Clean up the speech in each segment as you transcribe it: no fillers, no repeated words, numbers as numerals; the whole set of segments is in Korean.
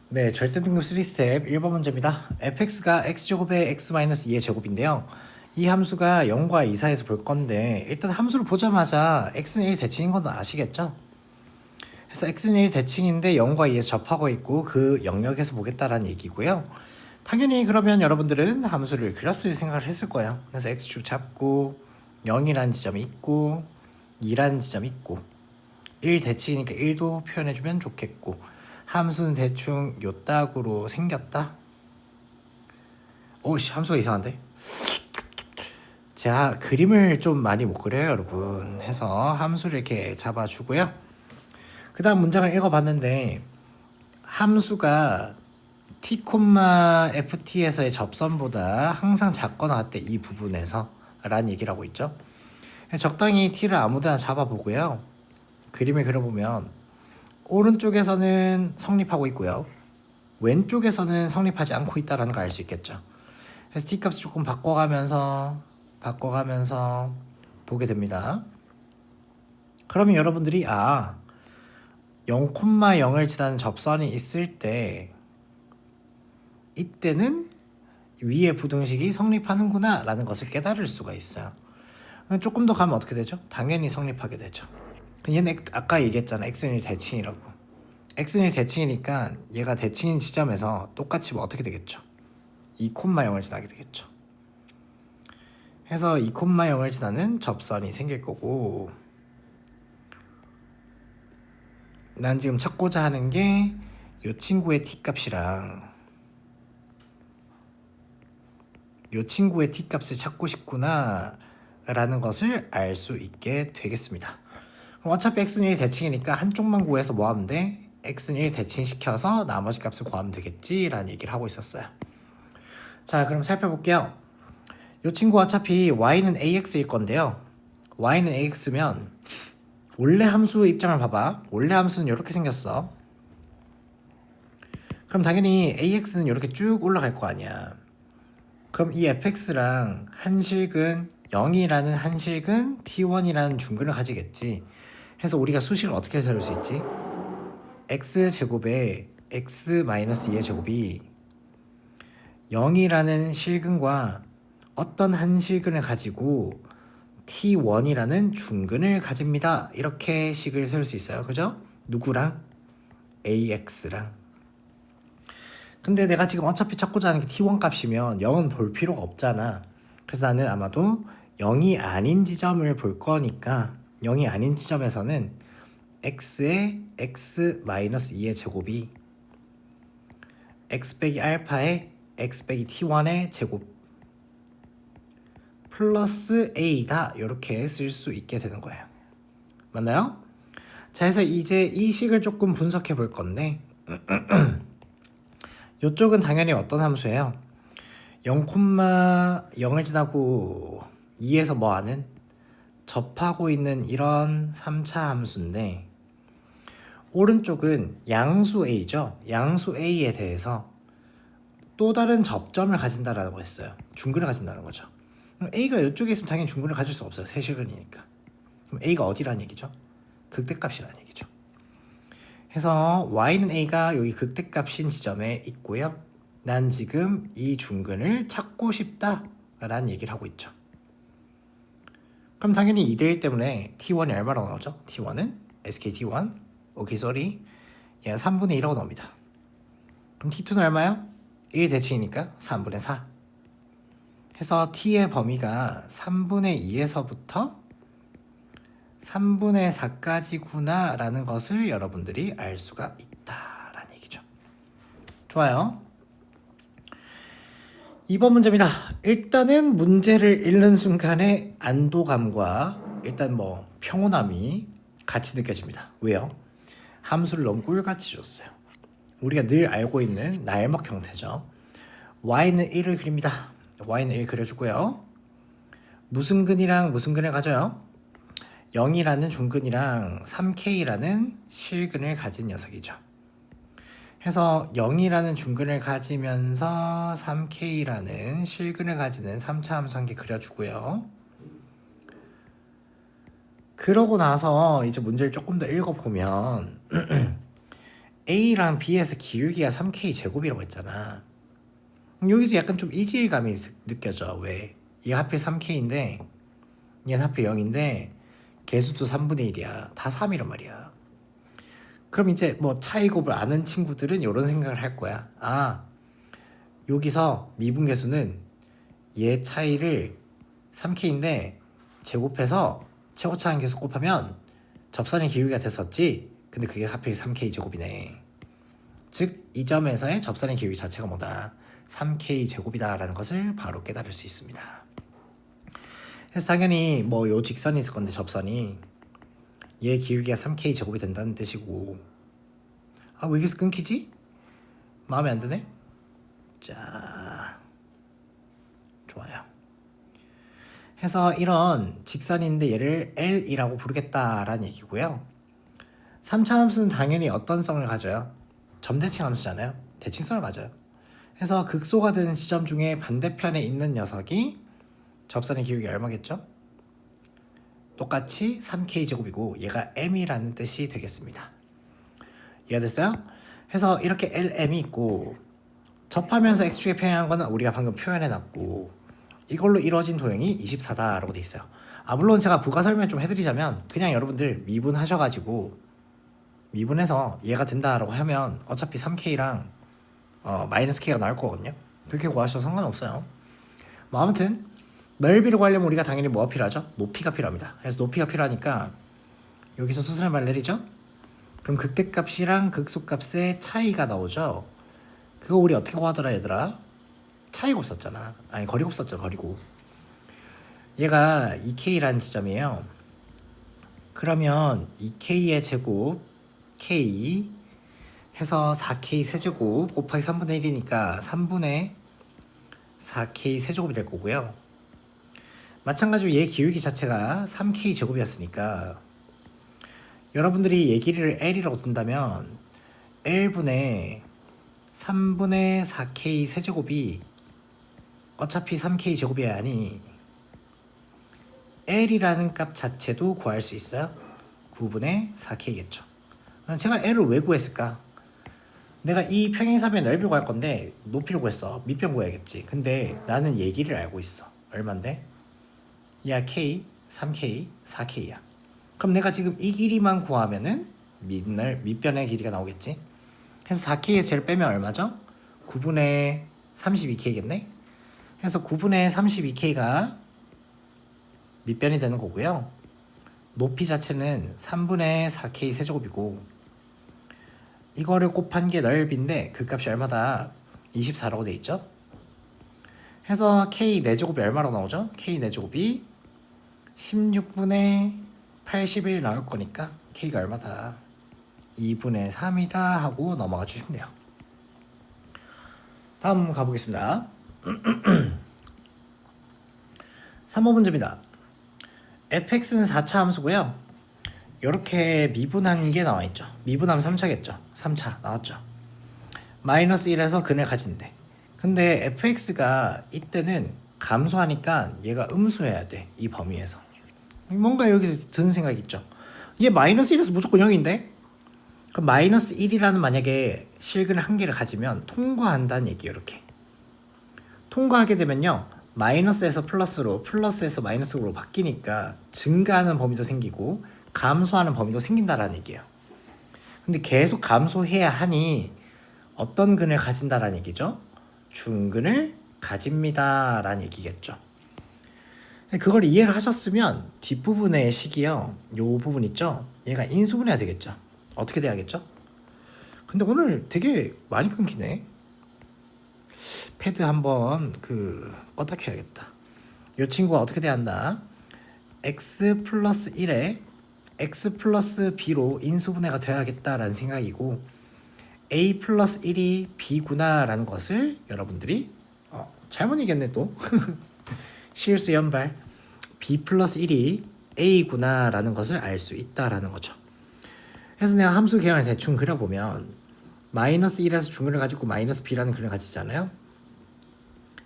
네, 절대 등급 3스텝 1번 문제입니다. fx가 x제곱의 x-2의 제곱인데요. 이 함수가 0과 2 사이에서 볼 건데 일단 함수를 보자마자 x는 1 대칭인 건 아시겠죠? 그래서 x는 1 대칭인데 0과 2에서 접하고 있고 그 영역에서 보겠다라는 얘기고요. 당연히 그러면 여러분들은 함수를 그렸을 생각을 했을 거예요. 그래서 x축 잡고 0이라는 지점이 있고 2라는 지점이 있고 1 대칭이니까 1도 표현해주면 좋겠고 함수는 대충 요딱으로 생겼다. 오씨, 함수가 이상한데? 제가 그림을 좀 많이 못 그려요, 여러분. 해서 함수를 이렇게 잡아주고요. 그 다음 문장을 읽어봤는데 함수가 t, ft에서의 접선보다 항상 작거나 같대, 이 부분에서 라는 얘기를 하고 있죠. 적당히 t를 아무데나 잡아보고요. 그림을 그려보면 오른쪽에서는 성립하고 있고요. 왼쪽에서는 성립하지 않고 있다는 걸 알 수 있겠죠. 그래서 t값을 조금 바꿔가면서 보게 됩니다. 그러면 여러분들이 0,0을 지나는 접선이 있을 때 이때는 위의 부등식이 성립하는구나 라는 것을 깨달을 수가 있어요. 조금 더 가면 어떻게 되죠? 당연히 성립하게 되죠. 얘는 아까 얘기했잖아, x는 1 대칭이라고. x는 1 대칭이니까 얘가 대칭인 지점에서 똑같이 뭐 어떻게 되겠죠? 2,0을 지나게 되겠죠. 해서 2,0을 지나는 접선이 생길 거고, 난 지금 찾고자 하는 게 이 친구의 t값이랑 이 친구의 t값을 찾고 싶구나 라는 것을 알 수 있게 되겠습니다. 그럼 어차피 x는 1 대칭이니까 한쪽만 구해서 뭐 하면 돼? x는 1 대칭시켜서 나머지 값을 구하면 되겠지 라는 얘기를 하고 있었어요. 자, 그럼 살펴볼게요. 이 친구 어차피 y는 ax일 건데요. y는 ax면 원래 함수의 입장을 봐봐. 원래 함수는 이렇게 생겼어. 그럼 당연히 ax는 이렇게 쭉 올라갈 거 아니야. 그럼 이 fx랑 한식은 0이라는 한식은 t1이라는 중근을 가지겠지. 해서 우리가 수식을 어떻게 세울 수 있지? x제곱에 x-2의 제곱이 0이라는 실근과 어떤 한실근을 가지고 t1이라는 중근을 가집니다. 이렇게 식을 세울 수 있어요. 그죠? 누구랑? ax랑. 근데 내가 지금 어차피 찾고자 하는 게 t1 값이면 0은 볼 필요가 없잖아. 그래서 나는 아마도 0이 아닌 지점을 볼 거니까 0이 아닌 지점에서는 x의 x-2의 제곱이 x 빼기 알파의 x 빼기 t1의 제곱 플러스 a다, 이렇게 쓸 수 있게 되는 거예요. 맞나요? 자, 해서 이제 이 식을 조금 분석해 볼 건데 이쪽은 당연히 어떤 함수예요? 0,0을 지나고 2에서 뭐하는? 접하고 있는 이런 3차 함수인데 오른쪽은 양수 a죠. 양수 a에 대해서 또 다른 접점을 가진다라고 했어요. 중근을 가진다는 거죠. 그럼 a가 이쪽에 있으면 당연히 중근을 가질 수 없어요. 세실근이니까. 그럼 a가 어디라는 얘기죠? 극대값이라는 얘기죠. 해서 y는 a가 여기 극대값인 지점에 있고요. 난 지금 이 중근을 찾고 싶다라는 얘기를 하고 있죠. 그럼 당연히 2대1 때문에 t1이 얼마라고 나오죠? t1은 skt1 오케이 쏘리 얘가 3분의 1라고 나옵니다. 그럼 t2는 얼마요? 1 대칭이니까 3분의 4 해서 t의 범위가 3분의 2에서부터 3분의 4까지구나 라는 것을 여러분들이 알 수가 있다라는 얘기죠. 좋아요. 2번 문제입니다. 일단은 문제를 읽는 순간에 안도감과 일단 뭐 평온함이 같이 느껴집니다. 왜요? 함수를 너무 꿀같이 줬어요. 우리가 늘 알고 있는 날먹 형태죠. y는 1을 그립니다. y는 1 그려주고요. 무슨 근이랑 무슨 근을 가져요? 0이라는 중근이랑 3k라는 실근을 가진 녀석이죠. 해서 0이라는 중근을 가지면서 3k라는 실근을 가지는 3차 함수 한 개 그려주고요. 그러고 나서 이제 문제를 조금 더 읽어보면 A랑 B에서 기울기가 3K 제곱이라고 했잖아. 여기서 약간 좀 이질감이 느껴져. 왜? 이게 하필 3K인데 얘는 하필 0인데 개수도 3분의 1이야. 다 3이란 말이야. 그럼 이제 뭐 차이곱을 아는 친구들은 이런 생각을 할 거야. 아, 여기서 미분계수는 얘 차이를 3K인데 제곱해서 최고차항 계수 곱하면 접선의 기울기가 됐었지. 근데 그게 하필 3K 제곱이네. 즉 이 점에서의 접선의 기울기 자체가 뭐다? 3K 제곱이다 라는 것을 바로 깨달을 수 있습니다. 그래서 당연히 뭐 요 직선이 있을 건데 접선이 얘 기울기가 3K 제곱이 된다는 뜻이고, 아 왜 여기서 끊기지? 마음에 안 드네? 자, 좋아요. 해서 이런 직선인데 얘를 L이라고 부르겠다라는 얘기고요. 3차 함수는 당연히 어떤 성을 가져요? 점대칭 함수잖아요. 대칭성을 가져요. 해서 극소가 되는 지점 중에 반대편에 있는 녀석이 접선의 기울기 얼마겠죠? 똑같이 3K 제곱이고 얘가 M이라는 뜻이 되겠습니다. 이해됐어요? 해서 이렇게 LM이 있고 접하면서 X축에 표현한 거는 우리가 방금 표현해놨고 이걸로 이루어진 도형이 24다라고 돼 있어요. 아 물론 제가 부가 설명 좀 해드리자면 그냥 여러분들 미분하셔가지고 미분해서 얘가 된다라고 하면 어차피 3K랑 마이너스 K가 나올 거거든요. 그렇게 구하셔도 상관없어요. 뭐 아무튼 넓이를 구하려면 우리가 당연히 뭐가 필요하죠? 높이가 필요합니다. 그래서 높이가 필요하니까 여기서 수선을 내리죠? 그럼 극대값이랑 극소값의 차이가 나오죠? 그거 우리 어떻게 구하더라 얘들아? 차이곱 썼잖아. 아니 거리곱 썼죠. 거리곱. 얘가 2K라는 지점이에요. 그러면 2K의 제곱 K 해서 4K 세제곱 곱하기 3분의 1이니까 3분의 4K 세제곱이 될 거고요. 마찬가지로 얘 기울기 자체가 3K 제곱이었으니까 여러분들이 얘 길이를 L이라고 둔다면 L분의 3분의 4K 세제곱이 어차피 3K 제곱이야 하니 L이라는 값 자체도 구할 수 있어요. 9분의 4K겠죠. 제가 L을 왜 구했을까? 내가 이 평행사변의 넓이를 구할 건데 높이를 구했어. 밑변 구해야겠지. 근데 나는 얘기를 알고 있어. 얼만데? 야 K, 3K, 4K야. 그럼 내가 지금 이 길이만 구하면은 밑변의 길이가 나오겠지. 그래서 4K에서 제일 빼면 얼마죠? 9분의 32K겠네. 그래서 9분의 32K가 밑변이 되는 거고요. 높이 자체는 3분의 4K 세제곱이고 이거를 곱한 게 넓이인데 그 값이 얼마다? 24라고 돼 있죠. 해서 K 4제곱이 얼마로 나오죠? K 4제곱이 16분의 81 나올 거니까 K가 얼마다? 2분의 3이다 하고 넘어가 주시면 돼요. 다음 가보겠습니다. 3번 문제입니다. fx는 4차 함수고요. 이렇게 미분한 게 나와 있죠. 미분하면 3차겠죠. 3차 나왔죠. 마이너스 1에서 근을 가진대. 근데 fx가 이때는 감소하니까 얘가 음수해야 돼. 이 범위에서. 뭔가 여기서 드는 생각이 있죠. 얘 마이너스 1에서 무조건 0인데? 그럼 마이너스 1이라는 만약에 실근을 한 개를 가지면 통과한다는 얘기예요. 이렇게. 통과하게 되면요. 마이너스에서 플러스로 플러스에서 마이너스로 바뀌니까 증가하는 범위도 생기고 감소하는 범위도 생긴다라는 얘기예요. 근데 계속 감소해야 하니 어떤 근을 가진다라는 얘기죠? 중근을 가집니다 라는 얘기겠죠. 그걸 이해를 하셨으면 뒷부분의 식이요. 요 부분 있죠? 얘가 인수분해야 되겠죠. 어떻게 돼야겠죠? 근데 오늘 되게 많이 끊기네. 패드 한번 껐다 켜야겠다. 이 친구가 어떻게 돼야 한다? x 플러스 1에 x 플러스 b로 인수분해가 돼야겠다라는 생각이고 a 플러스 1이 b구나 라는 것을 여러분들이 잘못 얘기했네 또 실수 연발 b 플러스 1이 a구나 라는 것을 알 수 있다라는 거죠. 그래서 내가 함수 계량을 대충 그려보면 마이너스 1에서 중근을 가지고 마이너스 b라는 근을 가지잖아요.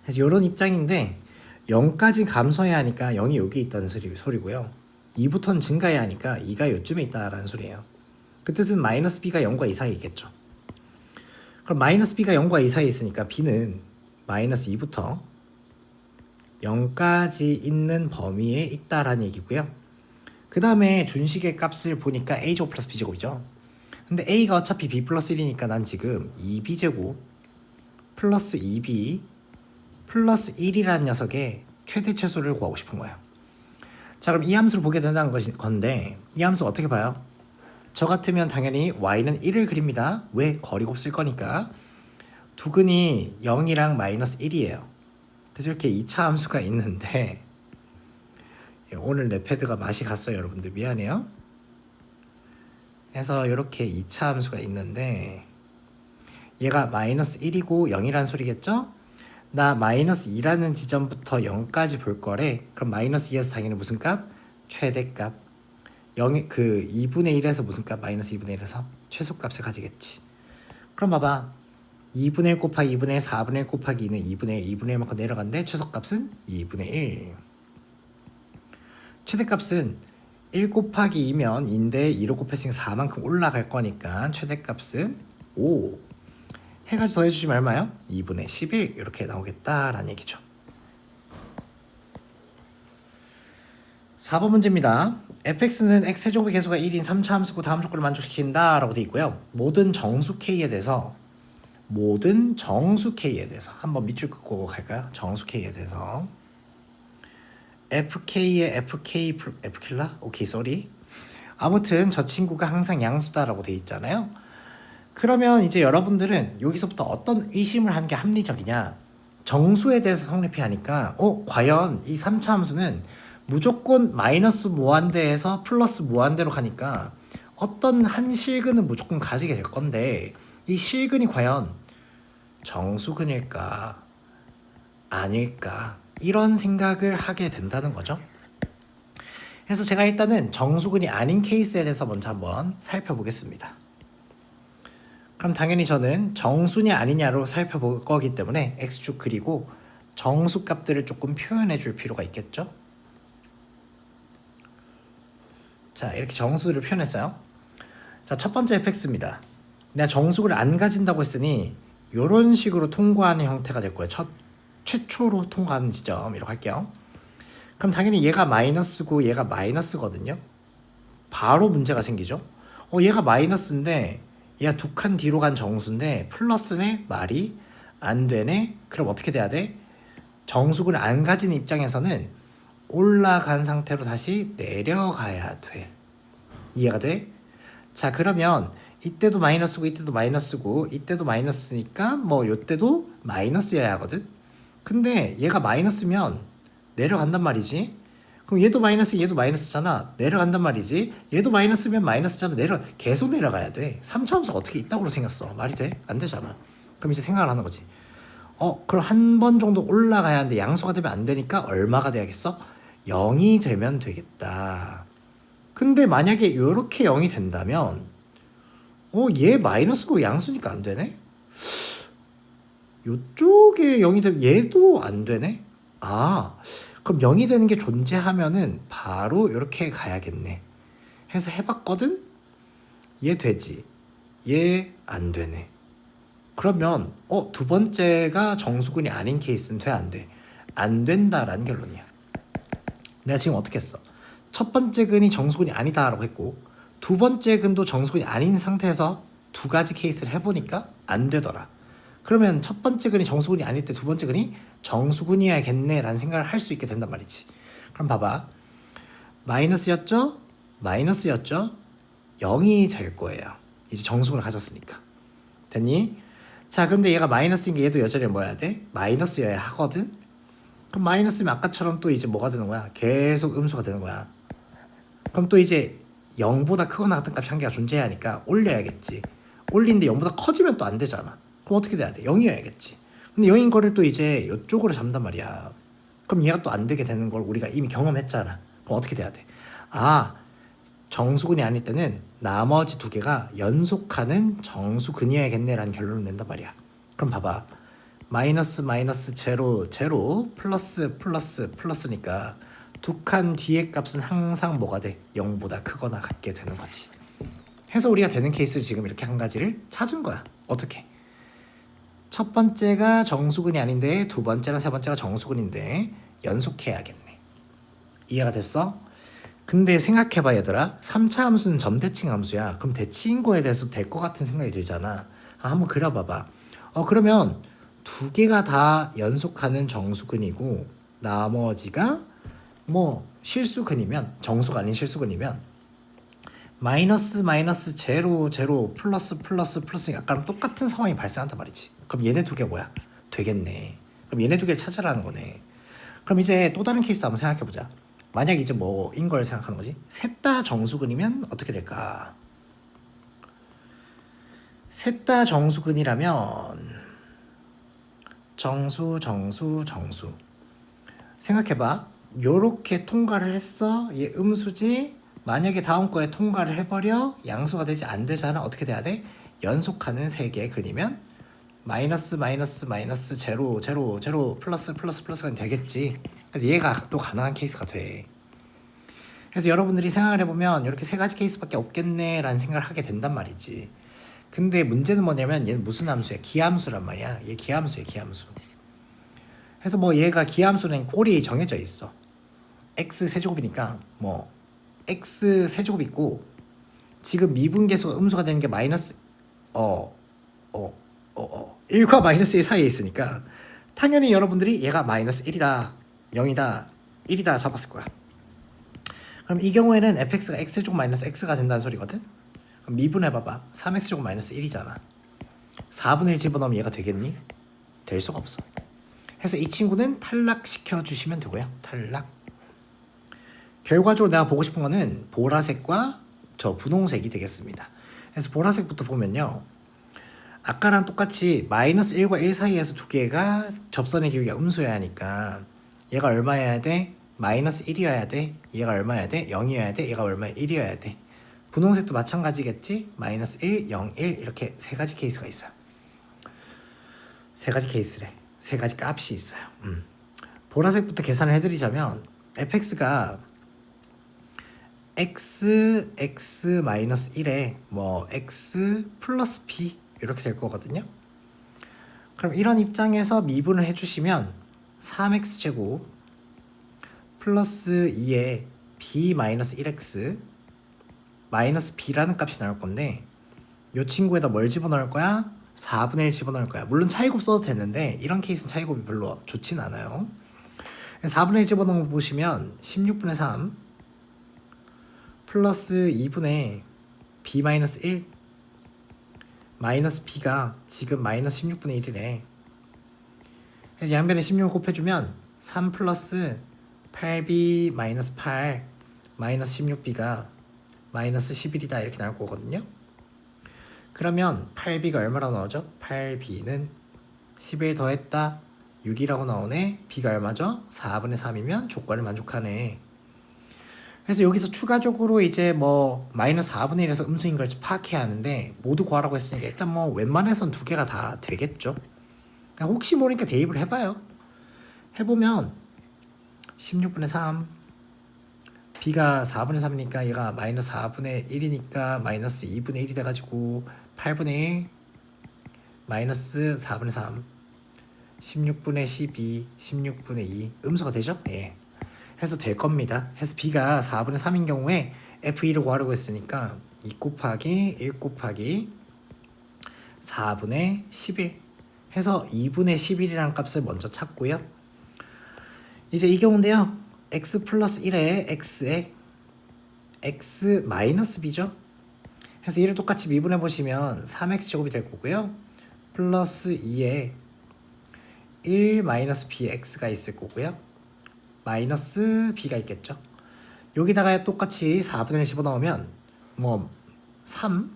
그래서 이런 입장인데 0까지 감소해야 하니까 0이 여기 있다는 소리고요. 2부터는 증가해야 하니까 2가 요쯤에 있다라는 소리예요. 그 뜻은 마이너스 b가 0과 2 사이에 있겠죠. 그럼 마이너스 b가 0과 2 사이에 있으니까 b는 마이너스 2부터 0까지 있는 범위에 있다라는 얘기고요. 그 다음에 준식의 값을 보니까 a제곱 플러스 b제곱이죠. 근데 a가 어차피 b 플러스 1이니까 난 지금 2b제곱 플러스 2b 플러스 1이라는 녀석의 최대 최소를 구하고 싶은 거예요. 자, 그럼 이 함수를 보게 된다는 건데 이 함수 어떻게 봐요? 저 같으면 당연히 y는 1을 그립니다. 왜? 거리곱 쓸 거니까. 두근이 0이랑 마이너스 1이에요. 그래서 이렇게 2차 함수가 있는데 오늘 내 패드가 맛이 갔어요. 여러분들 미안해요. 그래서 이렇게 2차 함수가 있는데 얘가 마이너스 1이고 0이라는 소리겠죠? 나 마이너스 2라는 지점부터 0까지 볼 거래. 그럼 마이너스 2에서 당연히 무슨 값? 최대값. 0의 그 2분의 1에서 무슨 값? 마이너스 2분의 1에서 최소값을 가지겠지. 그럼 봐봐. 2분의 1 곱하기 2분의 1, 4분의 1 곱하기 2는 2분의 1, 2분의 1만큼 내려간대. 최소값은 2분의 1. 최대값은 1 곱하기 2면 2인데 2로 곱했으니까 4만큼 올라갈 거니까 최대값은 5. 해가지고 더해주시면 얼마요? 2분의 11 이렇게 나오겠다라는 얘기죠. 4번 문제입니다. fx는 x제곱의 개수가 1인 3차 함수고 다음 조건을 만족시킨다 라고 되어 있고요. 모든 정수 k에 대해서 한번 밑줄 긋고 갈까요? 정수 k에 대해서 fk의 fk라? 오케이 쏘리. 아무튼 저 친구가 항상 양수다라고 되어 있잖아요. 그러면 이제 여러분들은 여기서부터 어떤 의심을 하는 게 합리적이냐? 정수에 대해서 성립해야 하니까 과연 이 3차 함수는 무조건 마이너스 무한대에서 플러스 무한대로 가니까 어떤 한 실근은 무조건 가지게 될 건데 이 실근이 과연 정수근일까 아닐까 이런 생각을 하게 된다는 거죠. 그래서 제가 일단은 정수근이 아닌 케이스에 대해서 먼저 한번 살펴보겠습니다. 그럼 당연히 저는 정수냐 아니냐로 살펴볼 거기 때문에 x축 그리고 정수 값들을 조금 표현해 줄 필요가 있겠죠. 자, 이렇게 정수를 표현했어요. 자, 첫 번째 fx입니다. 내가 정수를 안 가진다고 했으니 이런 식으로 통과하는 형태가 될 거예요. 최초로 통과하는 지점 이렇게 할게요. 그럼 당연히 얘가 마이너스고 얘가 마이너스거든요. 바로 문제가 생기죠. 얘가 마이너스인데 얘가 두 칸 뒤로 간 정수인데 플러스네? 말이 안 되네? 그럼 어떻게 돼야 돼? 정수를 안 가진 입장에서는 올라간 상태로 다시 내려가야 돼. 이해가 돼? 자, 그러면 이때도 마이너스고 이때도 마이너스고 이때도 마이너스니까 뭐 이때도 마이너스여야 하거든. 근데 얘가 마이너스면 내려간단 말이지. 그럼 얘도 마이너스 얘도 마이너스잖아. 내려간단 말이지. 얘도 마이너스면 마이너스잖아. 계속 내려가야 돼. 3차 함수가 어떻게 있다고 생겼어? 말이 돼? 안 되잖아. 그럼 이제 생각을 하는 거지. 그럼 한 번 정도 올라가야 하는데 양수가 되면 안 되니까 얼마가 돼야겠어? 0이 되면 되겠다. 근데 만약에 이렇게 0이 된다면 얘 마이너스고 양수니까 안 되네? 요쪽에 0이 되면 얘도 안 되네? 그럼 0이 되는 게 존재하면은 바로 이렇게 가야겠네. 해서 해봤거든? 얘 되지. 얘 안 되네. 그러면 두 번째가 정수근이 아닌 케이스는 돼, 안 돼? 안 된다라는 결론이야. 내가 지금 어떻게 했어? 첫 번째 근이 정수근이 아니다라고 했고 두 번째 근도 정수근이 아닌 상태에서 두 가지 케이스를 해보니까 안 되더라. 그러면 첫 번째 근이 정수근이 아닐 때 두 번째 근이 정수근이어야겠네 라는 생각을 할 수 있게 된단 말이지. 그럼 봐봐. 마이너스였죠? 0이 될 거예요. 이제 정수근을 가졌으니까. 됐니? 자, 그런데 얘가 마이너스인 게 얘도 여전히 뭐 해야 돼? 마이너스여야 하거든? 그럼 마이너스면 아까처럼 또 이제 뭐가 되는 거야? 계속 음수가 되는 거야. 그럼 또 이제 0보다 크거나 같은 값이 한 개가 존재해야 하니까 올려야겠지. 올리는데 0보다 커지면 또 안 되잖아. 그럼 어떻게 돼야 돼? 0이어야겠지. 근데 0인 거를 또 이제 이쪽으로 잡는단 말이야. 그럼 얘가 또 안 되게 되는 걸 우리가 이미 경험했잖아. 그럼 어떻게 돼야 돼? 정수근이 아닐 때는 나머지 두 개가 연속하는 정수근이어야겠네라는 결론을 낸단 말이야. 그럼 봐봐. 마이너스 마이너스 제로 제로 플러스 플러스 플러스니까 두 칸 뒤의 값은 항상 뭐가 돼? 0보다 크거나 같게 되는 거지. 해서 우리가 되는 케이스를 지금 이렇게 한 가지를 찾은 거야. 어떻게? 첫 번째가 정수근이 아닌데 두 번째랑 세 번째가 정수근인데 연속해야겠네. 이해가 됐어? 근데 생각해봐 얘들아. 3차 함수는 점대칭 함수야. 그럼 대칭인거에 대해서 될 것 같은 생각이 들잖아. 한번 그려봐봐. 그러면 두 개가 다 연속하는 정수근이고 나머지가 뭐 실수근이면, 정수가 아닌 실수근이면 마이너스 마이너스 제로 제로 플러스 플러스 플러스 약간 똑같은 상황이 발생한단 말이지. 그럼 얘네 두 개 뭐야? 되겠네. 그럼 얘네 두 개를 찾으라는 거네. 그럼 이제 또 다른 케이스도 한번 생각해보자. 만약 이제 뭐인 걸 생각하는 거지? 셋 다 정수근이면 어떻게 될까? 셋 다 정수근이라면 정수 정수 정수 생각해봐. 요렇게 통과를 했어. 얘 음수지. 만약에 다음 거에 통과를 해버려 양수가 되지 안 되잖아. 어떻게 돼야 돼? 연속하는 세 개의 근이면 마이너스 마이너스 마이너스 제로 제로 제로 플러스 플러스 플러스가 되겠지. 그래서 얘가 또 가능한 케이스가 돼. 그래서 여러분들이 생각을 해보면 이렇게 세 가지 케이스밖에 없겠네 라는 생각을 하게 된단 말이지. 근데 문제는 뭐냐면 얘는 무슨 함수야? 기함수란 말이야. 얘 기함수야, 기함수. 그래서 뭐 얘가 기함수는 꼴이 정해져 있어. x 세제곱이니까 뭐 x 세제곱 있고 지금 미분계수가 음수가 되는 게 마이너스 1과 마이너스 1 사이에 있으니까 당연히 여러분들이 얘가 마이너스 1이다 0이다 1이다 잡았을 거야. 그럼 이 경우에는 fx가 x제곱 마이너스 x가 된다는 소리거든. 그럼 미분해봐봐. 3x제곱 마이너스 1이잖아 4분의 1 집어넣으면 얘가 되겠니? 될 수가 없어. 그래서 이 친구는 탈락시켜 주시면 되고요. 탈락. 결과적으로 내가 보고 싶은 거는 보라색과 저 분홍색이 되겠습니다. 그래서 보라색부터 보면요. 아까랑 똑같이 마이너스 1과 1 사이에서 두 개가 접선의 기울기가 음수여야 하니까 얘가 얼마여야 돼? 마이너스 1이어야 돼. 얘가 얼마여야 돼? 0이어야 돼. 얘가 얼마야? 1이어야 돼. 분홍색도 마찬가지겠지? 마이너스 1, 0, 1 이렇게 세 가지 케이스가 있어요. 세 가지 케이스래. 세 가지 값이 있어요. 보라색부터 계산을 해드리자면 fx가 x 마이너스 1에 뭐 x 플러스 b 이렇게 될 거거든요. 그럼 이런 입장에서 미분을 해주시면 3x 제곱 플러스 2에 b 마이너스 1x 마이너스 b라는 값이 나올 건데 이 친구에다 뭘 집어넣을 거야? 4분의 1 집어넣을 거야. 물론 차이곱 써도 되는데 이런 케이스는 차이곱이 별로 좋진 않아요. 4분의 1 집어넣은 거 보시면 16분의 3 플러스 2분의 b 마이너스 1 마이너스 b가 지금 마이너스 16분의 1이래. 그래서 양변에 16을 곱해주면 3 플러스 8b 마이너스 8 마이너스 16b가 마이너스 11이다 이렇게 나올 거거든요. 그러면 8b가 얼마라고 나오죠? 8b는 11 더했다 6이라고 나오네. b가 얼마죠? 4분의 3이면 조건을 만족하네. 그래서 여기서 추가적으로 이제 뭐 마이너스 4분의 1에서 음수인 걸 파악해야 하는데 모두 구하라고 했으니까 일단 뭐 웬만해선 두 개가 다 되겠죠. 혹시 모르니까 대입을 해봐요. 해보면 16분의 3 b가 4분의 3이니까 얘가 마이너스 4분의 1이니까 마이너스 2분의 1이 돼가지고 8분의 1 마이너스 4분의 3 16분의 12 16분의 2 음수가 되죠? 예. 해서 될 겁니다. 해서 b가 4분의 3인 경우에 f2를 구하려고 했으니까 2 곱하기 1 곱하기 4분의 11 해서 2분의 11이라는 값을 먼저 찾고요. 이제 이 경우인데요. x 플러스 1에 x에 x 마이너스 b죠. 해서 얘를 똑같이 미분해 보시면 3x 제곱이 될 거고요. 플러스 2에 1 마이너스 bx가 있을 거고요. 마이너스 b가 있겠죠. 여기다가 똑같이 4분의 1 집어넣으면 뭐 3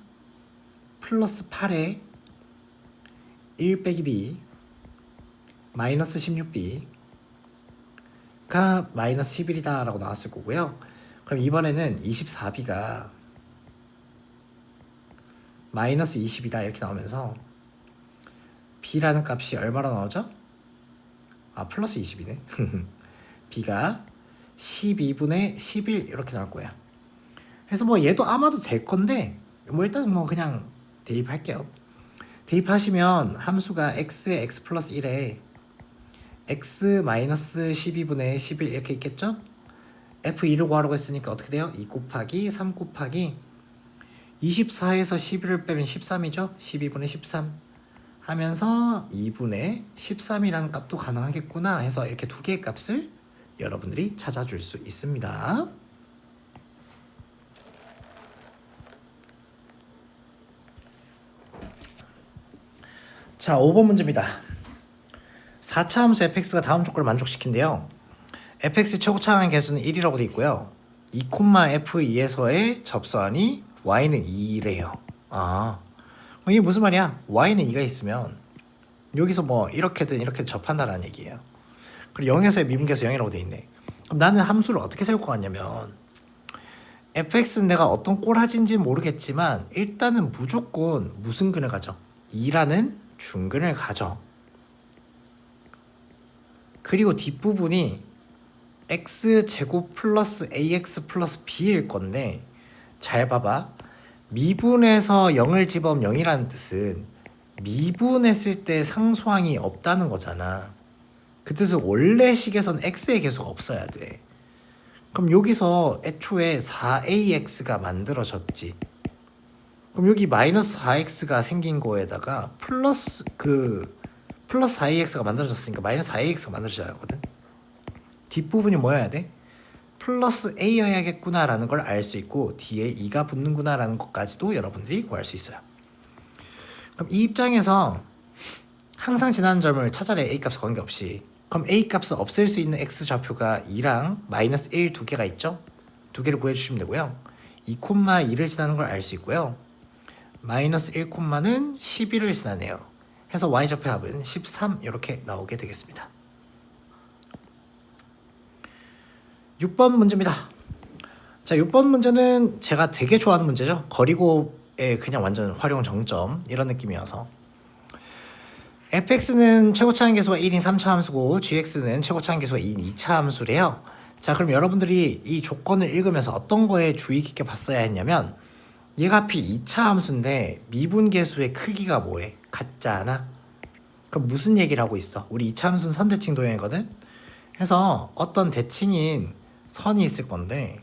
플러스 8에 1 빼기 b 마이너스 16b가 마이너스 11이다 라고 나왔을 거고요. 그럼 이번에는 24b가 마이너스 20이다 이렇게 나오면서 b라는 값이 얼마로 나오죠? 플러스 20이네. b가 12분의 11 이렇게 나올 거야. 그래서 뭐 얘도 아마도 될 건데 뭐 일단 뭐 그냥 대입할게요. 대입하시면 함수가 x에 x 플러스 1에 x 마이너스 12분의 11 이렇게 있겠죠? f2를 구하라고 했으니까 어떻게 돼요? 2 곱하기 3 곱하기 24에서 11을 빼면 13이죠? 12분의 13 하면서 2분의 13이라는 값도 가능하겠구나 해서 이렇게 두 개의 값을 여러분들이 찾아줄 수 있습니다. 자, 5번 문제입니다. 4차 함수 fx가 다음 조건을 만족시킨대요. fx 최고차항의 개수는 1이라고 되어 있고요. 2,f2에서의 접선이 y는 2래요. 이게 무슨 말이야? y는 2가 있으면 여기서 뭐 이렇게든 이렇게 접한다는 얘기예요. 그리고 0에서의 미분계수 0이라고 되어 있네. 그럼 나는 함수를 어떻게 세울 것 같냐면 fx는 내가 어떤 꼴하진지 모르겠지만 일단은 무조건 무슨 근을 가져? 2라는 중근을 가져. 그리고 뒷부분이 x제곱 플러스 ax 플러스 b일 건데 잘 봐봐. 미분에서 0을 집어오면 0이라는 뜻은 미분했을 때 상수항이 없다는 거잖아. 그 뜻은 원래 식에선 x의 개수가 없어야 돼. 그럼 여기서 애초에 4ax가 만들어졌지. 그럼 여기 마이너스 4x가 생긴 거에다가 플러스 4ax가 만들어졌으니까 마이너스 4ax가 만들어져야 하거든. 뒷부분이 뭐여야 돼? 플러스 a여야겠구나라는 걸 알 수 있고 뒤에 2가 붙는구나라는 것까지도 여러분들이 구할 수 있어요. 그럼 이 입장에서 항상 지나는 점을 찾아내 a값과 관계없이 그럼 a값을 없앨 수 있는 x좌표가 2랑 마이너스 1 두 개가 있죠? 두 개를 구해주시면 되고요. 2,2를 지나는 걸 알 수 있고요. 마이너스 1,는 11을 지나네요. 해서 y좌표 합은 13 이렇게 나오게 되겠습니다. 6번 문제입니다. 자, 6번 문제는 제가 되게 좋아하는 문제죠. 거리곱의 그냥 완전 활용 정점 이런 느낌이어서 fx는 최고차항 계수가 1인 3차 함수고 gx는 최고차항 계수가 2인 2차 함수래요. 자, 그럼 여러분들이 이 조건을 읽으면서 어떤 거에 주의 깊게 봤어야 했냐면 얘가 하필 2차 함수인데 미분계수의 크기가 뭐해? 같잖아. 그럼 무슨 얘기를 하고 있어? 우리 2차 함수는 선대칭 도형이거든? 해서 어떤 대칭인 선이 있을 건데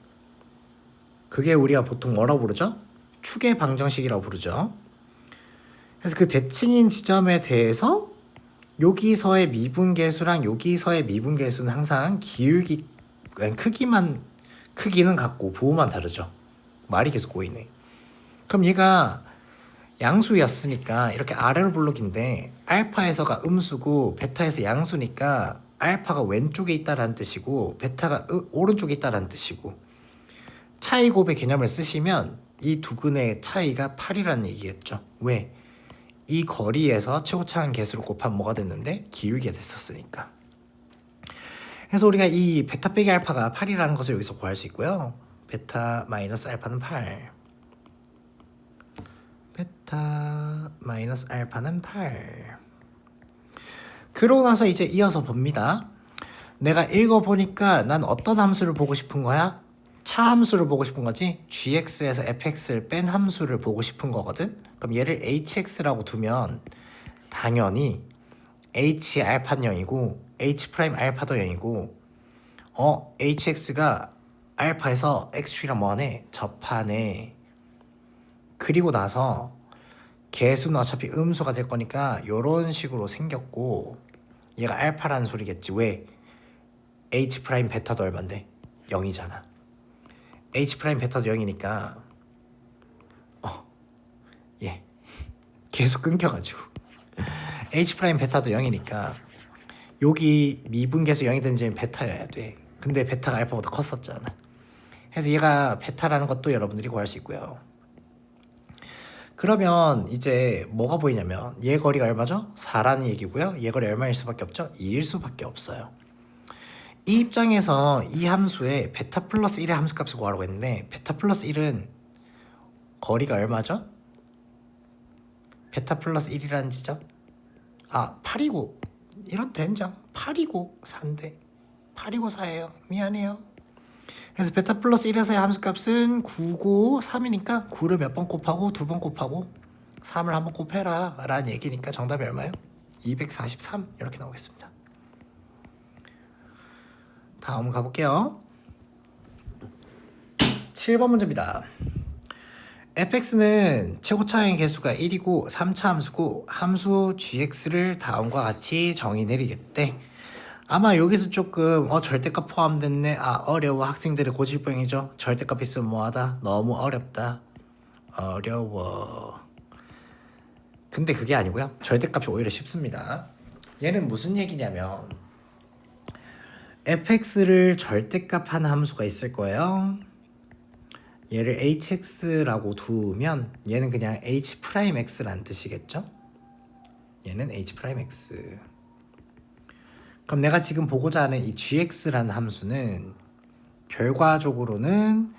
그게 우리가 보통 뭐라고 부르죠? 축의 방정식이라고 부르죠. 그래서 그 대칭인 지점에 대해서 여기서의 미분계수랑 여기서의 미분계수는 항상 크기는 같고 부호만 다르죠. 말이 계속 꼬이네. 그럼 얘가 양수였으니까 이렇게 아래로 블록인데 알파에서가 음수고 베타에서 양수니까 알파가 왼쪽에 있다라는 뜻이고 베타가 오른쪽에 있다라는 뜻이고 차이 곱의 개념을 쓰시면 이 두 근의 차이가 8이라는 얘기겠죠. 왜? 이 거리에서 최고차항 개수를 곱하면 뭐가 됐는데 기울기가 됐었으니까. 그래서 우리가 이 베타 빼기 알파가 8이라는 것을 여기서 구할 수 있고요. 베타 마이너스 알파는 8. 베타 마이너스 알파는 8. 그러고 나서 이제 이어서 봅니다. 내가 읽어보니까 난 어떤 함수를 보고 싶은 거야? 차 함수를 보고 싶은 거지? gx에서 fx를 뺀 함수를 보고 싶은 거거든? 그럼 얘를 hx라고 두면 당연히 h 알파는 0이고 h 프라임 알파도 0이고 hx가 알파에서 x축이랑 뭐하네? 접하네. 그리고 나서 개수는 어차피 음수가 될 거니까 이런 식으로 생겼고 얘가 알파라는 소리겠지. 왜? h 프라임 베타도 얼만데? 0이잖아. h 프라임 베타도 0이니까 계속 끊겨가지고 h 프라임 베타도 0이니까 여기 미분계수 0이 된 점이 베타여야 돼. 근데 베타가 알파보다 컸었잖아. 그래서 얘가 베타라는 것도 여러분들이 구할 수 있고요. 그러면 이제 뭐가 보이냐면 얘 거리가 얼마죠? 4라는 얘기고요. 얘 거리 얼마일 수밖에 없죠? 2일 수밖에 없어요. 이 입장에서 이 함수에 베타 플러스 1의 함수값을 구하라고 했는데 베타 플러스 1은 거리가 얼마죠? 베타 플러스 1이라는 지점? 8이고 이런 된장 8이고 4인데 8이고 4예요. 미안해요. 그래서 베타 플러스 1에서의 함수값은 9고 3이니까 9를 몇 번 곱하고 2번 곱하고 3을 한번 곱해라 라는 얘기니까 정답이 얼마예요? 243 이렇게 나오겠습니다. 다음 가볼게요. 7번 문제입니다. fx는 최고차항의 개수가 1이고 3차 함수고 함수 gx를 다음과 같이 정의 내리겠대. 아마 여기서 조금 절대값 포함됐네. 어려워. 학생들의 고질병이죠. 절대값 있으면 뭐하다? 너무 어렵다. 어려워. 근데 그게 아니고요. 절대값이 오히려 쉽습니다. 얘는 무슨 얘기냐면 fx를 절대값 한 함수가 있을 거예요. 얘를 hx라고 두면 얘는 그냥 h'x라는 뜻이겠죠? 얘는 h'x. 그럼 내가 지금 보고자 하는 이 gx라는 함수는 결과적으로는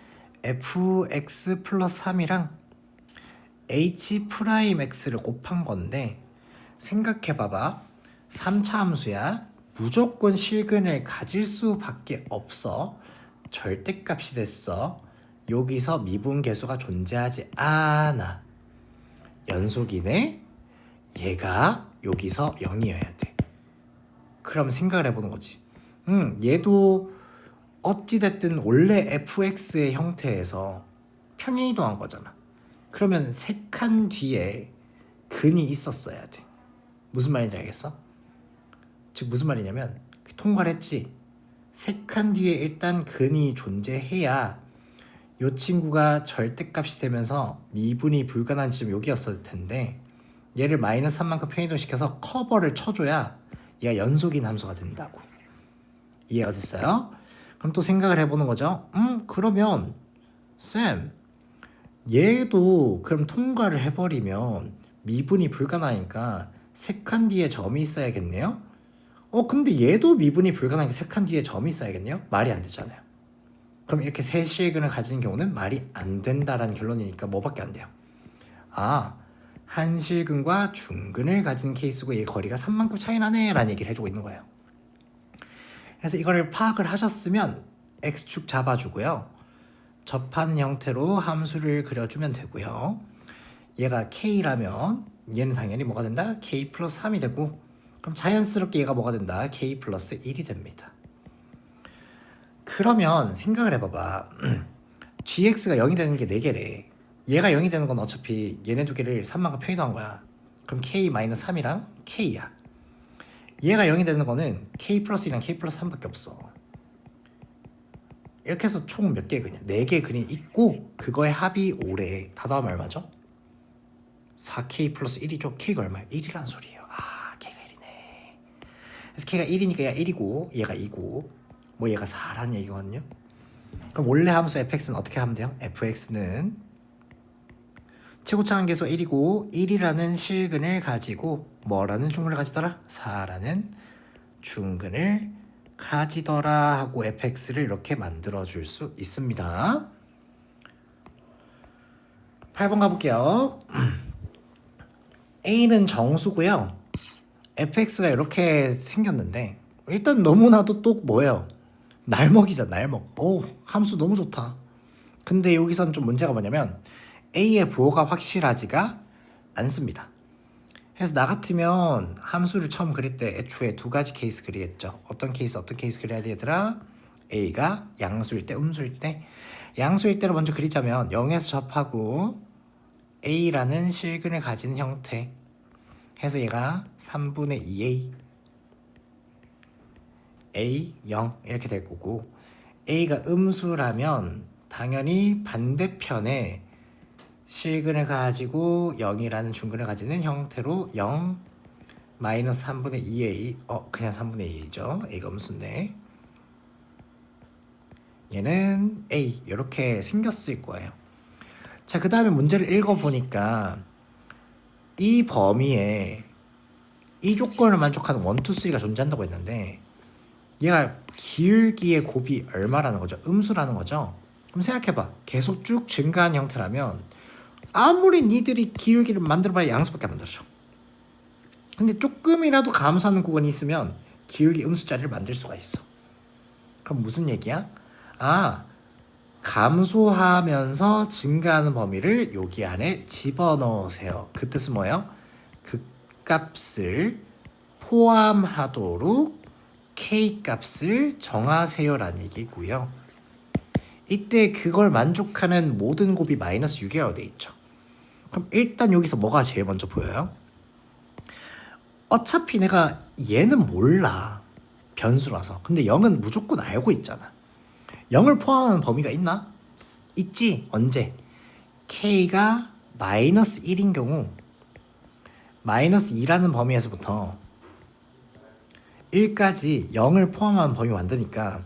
fx 플러스 3이랑 h'x를 곱한 건데 생각해봐봐. 3차 함수야. 무조건 실근을 가질 수밖에 없어. 절대값이 됐어. 여기서 미분계수가 존재하지 않아. 연속이네. 얘가 여기서 0이어야 돼. 그럼 생각을 해보는 거지. 얘도 어찌됐든 원래 fx의 형태에서 평행이동한 거잖아. 그러면 세 칸 뒤에 근이 있었어야 돼. 무슨 말인지 알겠어? 즉 무슨 말이냐면 통과를 했지. 세 칸 뒤에 일단 근이 존재해야 이 친구가 절대값이 되면서 미분이 불가능한 지점 여기였을 텐데 얘를 마이너스 3만큼 평이동시켜서 커버를 쳐줘야 얘가 연속인 함수가 된다고. 이해가 됐어요? 그럼 또 생각을 해보는 거죠. 그러면 쌤 얘도 그럼 통과를 해버리면 미분이 불가능하니까 세 칸 뒤에 점이 있어야겠네요. 근데 얘도 미분이 불가능하니까 세 칸 뒤에 점이 있어야겠네요. 말이 안 되잖아요. 그럼 이렇게 세 실근을 가진 경우는 말이 안 된다라는 결론이니까 뭐밖에 안 돼요? 한 실근과 중근을 가진 케이스고 얘 거리가 3만큼 차이 나네 라는 얘기를 해주고 있는 거예요. 그래서 이거를 파악을 하셨으면 x축 잡아주고요. 접하는 형태로 함수를 그려주면 되고요. 얘가 k라면 얘는 당연히 뭐가 된다? k 플러스 3이 되고 그럼 자연스럽게 얘가 뭐가 된다? k 플러스 1이 됩니다. 그러면 생각을 해봐봐. gx가 0이 되는 게 4개래. 얘가 0이 되는 건 어차피 얘네 두 개를 3만큼 평이동한 거야. 그럼 k-3이랑 k야. 얘가 0이 되는 거는 k 플러스 1이랑 k 플러스 3밖에 없어. 이렇게 해서 총 몇 개 근이야? 4개 근이 있고 그거의 합이 5래. 다 더하면 얼마죠? 4k 플러스 1이죠. k가 얼마야? 1이란 소리예요. k가 1이네. 그래서 k가 1이니까 얘가 1이고 얘가 2고 뭐 얘가 4라는 얘기거든요. 그럼 원래 함수 fx는 어떻게 하면 돼요? fx는 최고차항 계수가 1이고 1이라는 실근을 가지고 뭐라는 중근을 가지더라? 4라는 중근을 가지더라 하고 fx를 이렇게 만들어 줄 수 있습니다. 8번 가볼게요. a는 정수고요. fx가 이렇게 생겼는데 일단 너무나도 또 뭐예요? 날먹이죠. 날먹. 함수 너무 좋다. 근데 여기선 좀 문제가 뭐냐면 a의 부호가 확실하지가 않습니다. 그래서 나 같으면 함수를 처음 그릴 때 애초에 두 가지 케이스 그리겠죠. 어떤 케이스 그려야 돼 얘들아? a가 양수일 때 음수일 때. 양수일 때를 먼저 그리자면 0에서 접하고 a라는 실근을 가지는 형태 해서 얘가 3분의 2a a 0 이렇게 될 거고 a가 음수라면 당연히 반대편에 실근을 가지고 0이라는 중근을 가지는 형태로 0 마이너스 3분의 2a 그냥 3분의 2a죠. a가 음수인데 얘는 a 이렇게 생겼을 거예요. 자, 그 다음에 문제를 읽어보니까 이 범위에 이 조건을 만족하는 1, 2, 3가 존재한다고 했는데 얘가 기울기의 곱이 얼마라는 거죠? 음수라는 거죠. 그럼 생각해봐. 계속 쭉 증가한 형태라면 아무리 니들이 기울기를 만들어봐야 양수밖에 안 만들어져. 근데 조금이라도 감소하는 구간이 있으면 기울기 음수자리를 만들 수가 있어. 그럼 무슨 얘기야? 감소하면서 증가하는 범위를 여기 안에 집어넣으세요. 그 뜻은 뭐예요? 그 값을 포함하도록 k 값을 정하세요라는 얘기고요. 이때 그걸 만족하는 모든 곱이 마이너스 6이라고 돼 있죠. 그럼 일단 여기서 뭐가 제일 먼저 보여요? 어차피 내가 얘는 몰라. 변수라서. 근데 0은 무조건 알고 있잖아. 0을 포함하는 범위가 있나? 있지. 언제? k가 마이너스 1인 경우 마이너스 2라는 범위에서부터 1까지 0을 포함한 범위 만드니까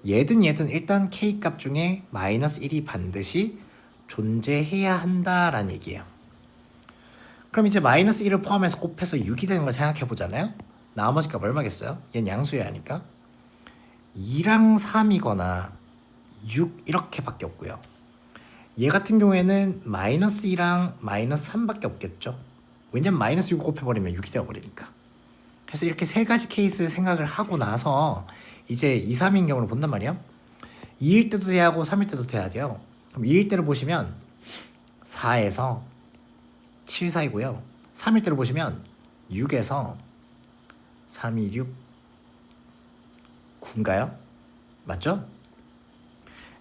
얘든 일단 k 값 중에 마이너스 1이 반드시 존재해야 한다라는 얘기예요. 그럼 이제 마이너스 1을 포함해서 곱해서 6이 되는 걸 생각해 보잖아요. 나머지 값 얼마겠어요? 얘는 양수여야 하니까 2랑 3이거나 6 이렇게밖에 없고요. 얘 같은 경우에는 마이너스 2랑 마이너스 3밖에 없겠죠. 왜냐면 마이너스 6 곱해버리면 6이 되어버리니까. 그래서 이렇게 세 가지 케이스 생각을 하고 나서 이제 2, 3인 경우를 본단 말이야. 2일 때도 돼야 하고 3일 때도 돼야 돼요. 그럼 2일 때를 보시면 4에서 7 사이고요. 3일 때를 보시면 6에서 3, 2, 6, 9인가요? 맞죠?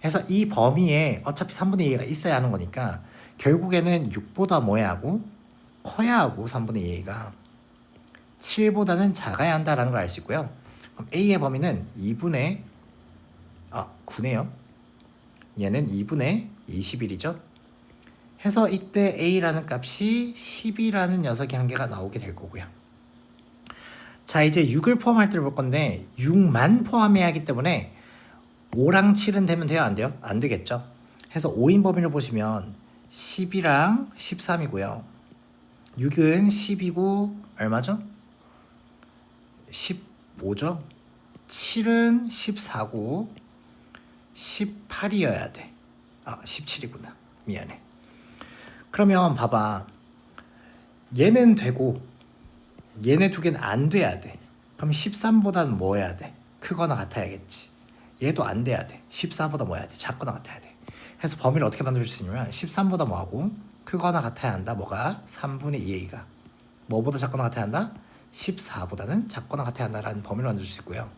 그래서 이 범위에 어차피 3분의 2가 있어야 하는 거니까 결국에는 6보다 뭐야 하고 커야 하고 3분의 2가 7보다는 작아야 한다라는 걸 알 수 있고요. 그럼 A의 범위는 2분의 9네요. 얘는 2분의 21이죠. 해서 이때 A라는 값이 10이라는 녀석의 한계가 나오게 될 거고요. 자, 이제 6을 포함할 때를 볼 건데 6만 포함해야 하기 때문에 5랑 7은 되면 돼요? 안 돼요? 안 되겠죠. 해서 5인 범위를 보시면 10이랑 13이고요. 6은 10이고 얼마죠? 15죠. 7은 14고 18이어야 돼. 17이구나. 미안해. 그러면 봐봐. 얘는 되고 얘네 두 개는 안 돼야 돼. 그럼 13보다는 뭐 해야 돼? 크거나 같아야겠지. 얘도 안 돼야 돼. 14보다 뭐 해야 돼? 작거나 같아야 돼. 그래서 범위를 어떻게 만들 수 있냐면 13보다 뭐하고 크거나 같아야 한다. 뭐가? 3분의 2a가. 뭐보다 작거나 같아야 한다? 14보다는 작거나 같아야 한다라는 범위를 만들 수 있고요.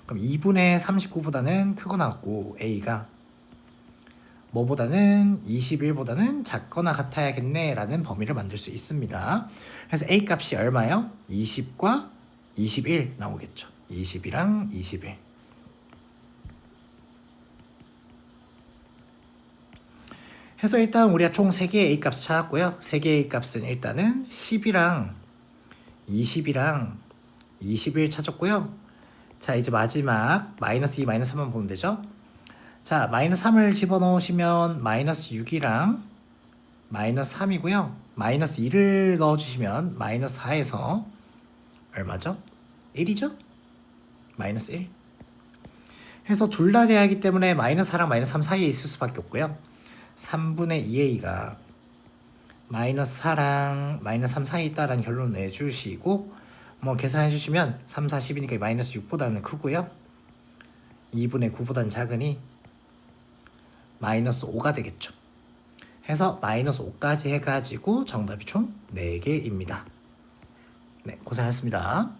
그럼 2분의 39보다는 크거나 같고 a가 뭐보다는 21보다는 작거나 같아야겠네 라는 범위를 만들 수 있습니다. 그래서 a 값이 얼마예요? 20과 21 나오겠죠. 20이랑 21. 해서 일단 우리가 총 3개의 a 값을 찾았고요. 3개의 a 값은 일단은 10이랑 20이랑 21 찾았고요. 자, 이제 마지막 마이너스 2, 마이너스 3만 보면 되죠. 자, 마이너스 3을 집어넣으시면 마이너스 6이랑 마이너스 3이고요. 마이너스 2를 넣어주시면 마이너스 4에서 얼마죠? 1이죠? 마이너스 1. 해서 둘 다 돼야 하기 때문에 마이너스 4랑 마이너스 3 사이에 있을 수밖에 없고요. 3분의 2a가 마이너스 4랑 마이너스 3 사이에 있다라는 결론을 내주시고 뭐 계산해 주시면 3, 4, 10이니까 마이너스 6보다는 크고요. 2분의 9보다는 작으니 마이너스 5가 되겠죠. 해서 마이너스 5까지 해가지고 정답이 총 4개입니다. 네, 고생하셨습니다.